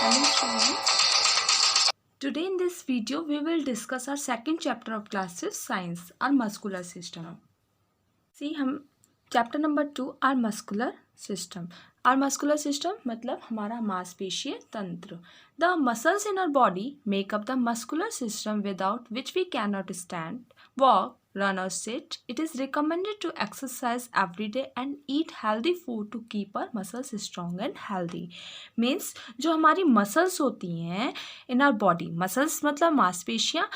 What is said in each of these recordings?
Hello students. Today in this video we will discuss our second chapter of class 5 science, our muscular system. See हम chapter number 2 our muscular system. Our muscular system मतलब हमारा मांसपेशीय तंत्र. The muscles in our body make up the muscular system without which we cannot stand, walk, run or sit. It is recommended to exercise every day and eat healthy food to keep our muscles strong and healthy. Means जो हमारी muscles होती हैं in our body, muscles मतलब मांसपेशियाँ,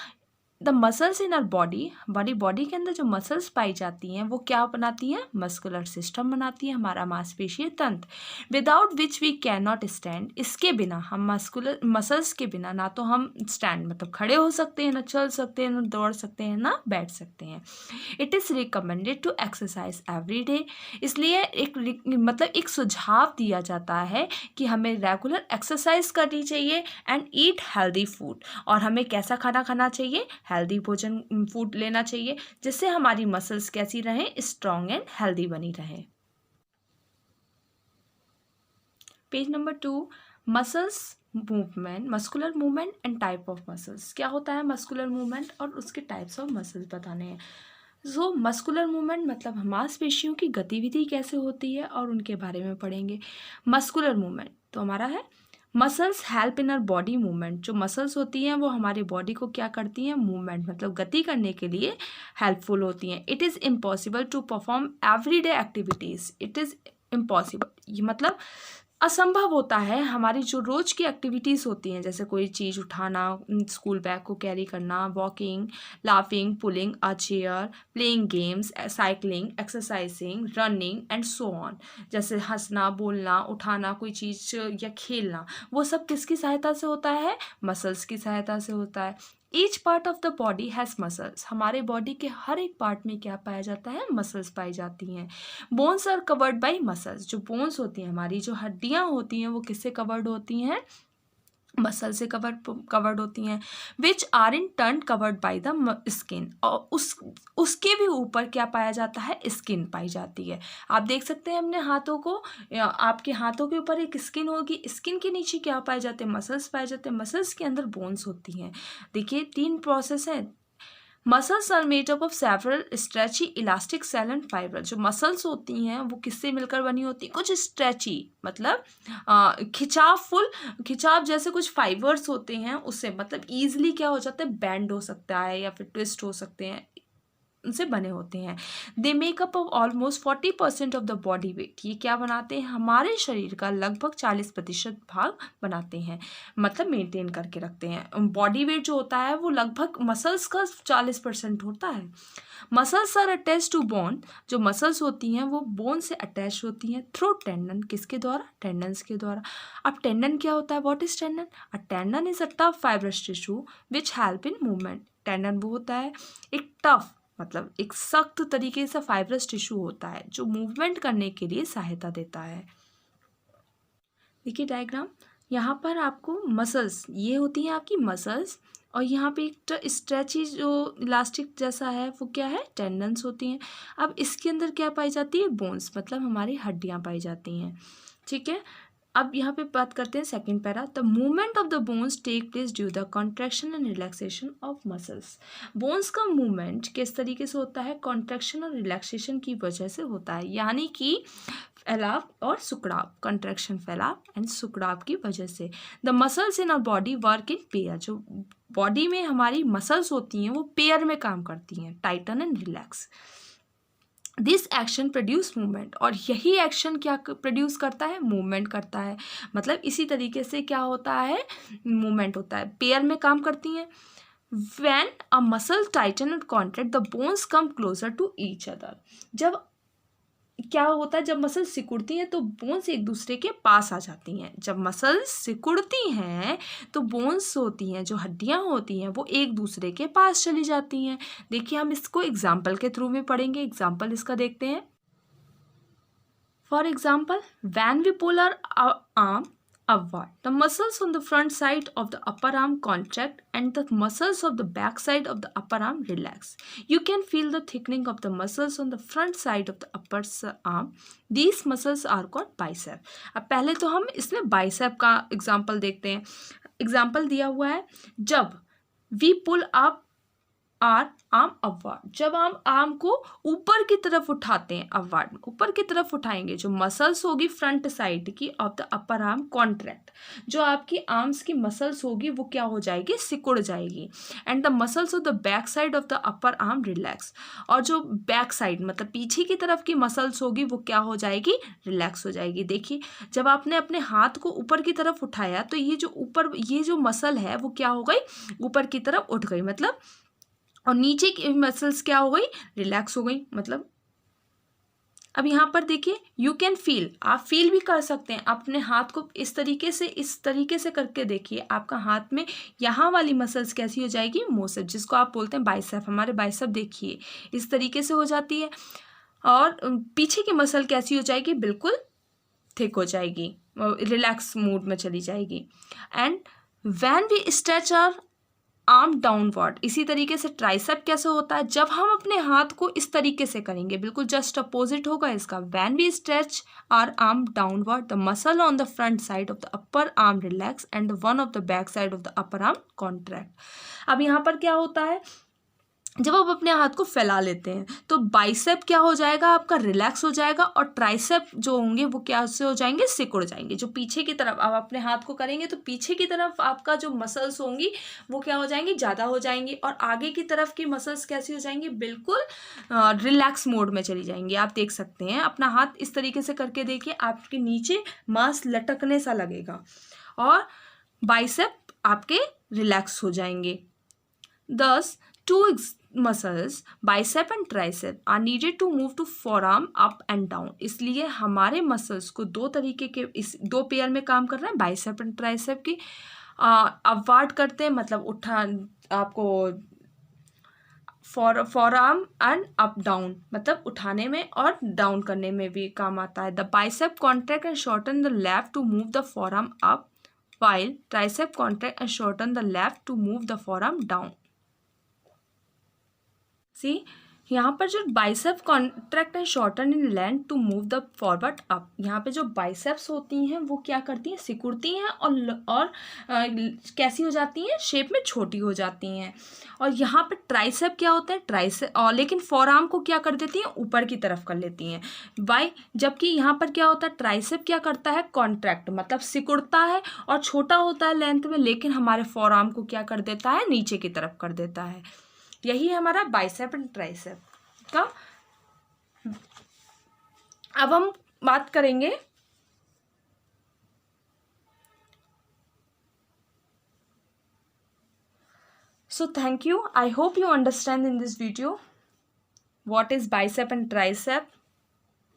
the muscles in our body, हमारी body के अंदर जो मसल्स पाई जाती हैं वो क्या बनाती हैं? मस्कुलर सिस्टम बनाती है, हमारा मांसपेशीय तंत्र. Without which we can not stand, इसके बिना हम मस्कुलर मसल्स के बिना ना तो हम स्टैंड मतलब खड़े हो सकते हैं, ना चल सकते हैं, ना दौड़ सकते हैं, ना बैठ सकते हैं. It is recommended to exercise every day, इसलिए एक सुझाव दिया जाता है कि हमें रेगुलर एक्सरसाइज करनी चाहिए एंड ईट हेल्दी फूड. और हमें कैसा खाना खाना चाहिए? हेल्दी भोजन फूड लेना चाहिए जिससे हमारी मसल्स कैसी रहें? स्ट्रॉन्ग एंड हेल्दी बनी रहे. Page number 2, muscles movement, muscular movement and type of muscles. क्या होता है मस्कुलर मूवमेंट और उसके टाइप्स ऑफ मसल्स बताने हैं. सो मस्कुलर मूवमेंट मतलब मांसपेशियों की गतिविधि कैसे होती है और उनके बारे में पढ़ेंगे. मस्कुलर मूवमेंट तो हमारा है muscles help in our body movement. जो मसल्स होती हैं वो हमारी बॉडी को क्या करती हैं? मूवमेंट मतलब गति करने के लिए हेल्पफुल होती हैं. It is impossible to perform everyday activities. It is impossible ये मतलब असंभव होता है हमारी जो रोज़ की एक्टिविटीज़ होती हैं, जैसे कोई चीज़ उठाना, स्कूल बैग को कैरी करना, walking, laughing, pulling a chair, playing games, cycling, exercising, running and so on. जैसे हंसना, बोलना, उठाना कोई चीज़ या खेलना, वो सब किसकी सहायता से होता है? मसल्स की सहायता से होता है. Each part of the body has muscles. हमारे बॉडी के हर एक पार्ट में क्या पाया जाता है? मसल्स पाई जाती हैं. Bones are covered by muscles. जो बोन्स होती हैं, हमारी जो हड्डियाँ होती हैं वो किससे कवर्ड होती हैं? मसल से कवर्ड होती हैं. Which are in turn covered by the skin. और उसके भी ऊपर क्या पाया जाता है? स्किन पाई जाती है. आप देख सकते हैं अपने हाथों को, आपके हाथों के ऊपर एक स्किन होगी, स्किन के नीचे क्या पाए जाते हैं? मसल्स पाए जाते हैं. मसल्स के अंदर बोन्स होती हैं. देखिए 3 प्रोसेस है. Muscles are made up of several stretchy elastic cell and fibre. जो मसल्स होती हैं वो किससे मिलकर बनी होती हैं? कुछ स्ट्रेची मतलब खिंचाव जैसे कुछ फाइबर्स होते हैं उससे, मतलब ईजिली क्या हो जाता है? बैंड हो सकता है या फिर ट्विस्ट हो सकते हैं, उनसे बने होते हैं. They make up of almost 40% of the body weight. ये क्या बनाते हैं? हमारे शरीर का लगभग 40% भाग बनाते हैं, मतलब मेंटेन करके रखते हैं. बॉडी वेट जो होता है वो लगभग मसल्स का 40% होता है. Muscles are attach to bone. जो मसल्स होती हैं वो बोन से अटैच होती हैं थ्रू टेंडन. किसके द्वारा? टेंडन्स के द्वारा. अब टेंडन क्या होता है? What is tendon? A tendon is a tough fibrous tissue which help in movement. Tendon वो होता है एक टफ मतलब एक सख्त तरीके से फाइब्रस टिश्यू होता है जो मूवमेंट करने के लिए सहायता देता है. देखिए डायग्राम, यहाँ पर आपको मसल्स ये होती हैं आपकी मसल्स, और यहाँ पे एक स्ट्रेची जो इलास्टिक जैसा है वो क्या है? टेंडन्स होती हैं. अब इसके अंदर क्या पाई जाती है? बोन्स मतलब हमारी हड्डियाँ पाई जाती हैं. ठीक है. अब यहाँ पे बात करते हैं second para. The movement of the bones take place due the contraction and relaxation of muscles. Bones का मूवमेंट किस तरीके से होता है? कॉन्ट्रैक्शन और रिलैक्सेशन की वजह से होता है, यानी कि फैलाव और सुकड़ाव. कंट्रैक्शन फैलाव एंड सुकड़ाव की वजह से. The muscles in our body work in pair. जो बॉडी में हमारी मसल्स होती हैं वो पेयर में काम करती हैं, Titan and relax. This action produce movement. और यही एक्शन क्या प्रोड्यूस करता है? मूवमेंट करता है. मतलब इसी तरीके से क्या होता है? मूवमेंट होता है, पेयर में काम करती हैं. When a muscle tighten and contract, the bones come closer to each other. जब क्या होता है? जब मसल्स सिकुड़ती हैं तो बोन्स एक दूसरे के पास आ जाती हैं. जब मसल्स सिकुड़ती हैं तो बोन्स होती हैं, जो हड्डियां होती हैं वो एक दूसरे के पास चली जाती हैं. देखिए हम इसको एग्जाम्पल के थ्रू में पढ़ेंगे. एग्जाम्पल इसका देखते हैं. For example, when we pull our arm upward. The muscles on the front side of the upper arm contract and the muscles of the back side of the upper arm relax. You can feel the thickening of the muscles on the front side of the upper arm. These muscles are called bicep. अब पहले तो हम इसमें bicep का example देखते हैं. Example दिया हुआ है, जब we pull up our arm upward, जब हम आर्म को ऊपर की तरफ उठाते हैं, अपवर्ड ऊपर की तरफ उठाएंगे, जो मसल्स होगी फ्रंट साइड की of the upper arm contract, जो आपकी आर्म्स की मसल्स होगी वो क्या हो जाएगी, सिकुड़ जाएगी. And the muscles of the back side of the upper arm relax, और जो बैक साइड मतलब पीछे की तरफ की मसल्स होगी वो क्या हो जाएगी, रिलैक्स हो जाएगी. देखिए जब आपने अपने हाथ को ऊपर की तरफ उठाया तो ये जो ऊपर ये जो मसल है वो क्या हो गई, ऊपर की तरफ उठ गई, मतलब, और नीचे की मसल्स क्या हो गई, रिलैक्स हो गई. मतलब अब यहाँ पर देखिए यू कैन फील, आप फील भी कर सकते हैं. अपने हाथ को इस तरीके से करके देखिए, आपका हाथ में यहाँ वाली मसल्स कैसी हो जाएगी, मोसेप, जिसको आप बोलते हैं बाइसेप. हमारे बाइसेप देखिए इस तरीके से हो जाती है, और पीछे की मसल कैसी हो जाएगी, बिल्कुल थिक हो जाएगी, रिलैक्स मूड में चली जाएगी. And when we stretch our arm downward, इसी तरीके से ट्राइसेप कैसे होता है, जब हम अपने हाथ को इस तरीके से करेंगे, बिल्कुल जस्ट अपोजिट होगा इसका. When we stretch our arm downward the muscle on the front side of the upper arm relax and the one of the back side of the upper arm contract. अब यहाँ पर क्या होता है, जब आप अपने हाथ को फैला लेते हैं तो बाइसेप क्या हो जाएगा, आपका रिलैक्स हो जाएगा, और ट्राइसेप जो होंगे वो क्या से हो जाएंगे, सिकुड़ जाएंगे. जो पीछे की तरफ आप अपने हाथ को करेंगे तो पीछे की तरफ आपका जो मसल्स होंगी वो क्या हो जाएंगी, ज़्यादा हो जाएंगी, और आगे की तरफ की मसल्स कैसी हो जाएंगी, बिल्कुल रिलैक्स मोड में चली जाएंगी. आप देख सकते हैं अपना हाथ इस तरीके से करके देखिए, आपके नीचे मांस लटकने सा लगेगा और बाइसेप आपके रिलैक्स हो जाएंगे. Thus, two muscles, bicep and tricep, are needed to move to forearm up and down. इसलिए हमारे मसल्स को दो तरीके के, इस दो पेयर में काम कर रहे हैं, बाइसेप एंड ट्राइसेप की. अपवार्ड करते हैं मतलब उठा, आपको फॉरआर्म एंड अप डाउन, मतलब उठाने में और डाउन करने में भी काम आता है. The bicep contract and shorten the left to move the forearm up, while tricep contract and shorten the left to move the forearm down. See, यहाँ पर जो bicep contract and shorten in length to move the forward up, यहाँ पे जो biceps होती हैं वो क्या करती हैं, सिकुड़ती हैं और कैसी हो जाती हैं, शेप में छोटी हो जाती हैं. और यहाँ पे ट्राइसेप क्या होता है, ट्राइसेप और लेकिन फॉरआर्म को क्या कर देती हैं, ऊपर की तरफ कर लेती हैं. बाई जबकि यहाँ पर क्या होता है, ट्राइसेप क्या करता है, कॉन्ट्रैक्ट मतलब सिकुड़ता है और छोटा होता है लेंथ में, लेकिन हमारे फॉरआर्म को क्या कर देता है, नीचे की तरफ कर देता है. यही है हमारा बाइसेप एंड ट्राइसेप का. अब हम बात करेंगे so thank you. I hope you understand in this video what is bicep and tricep.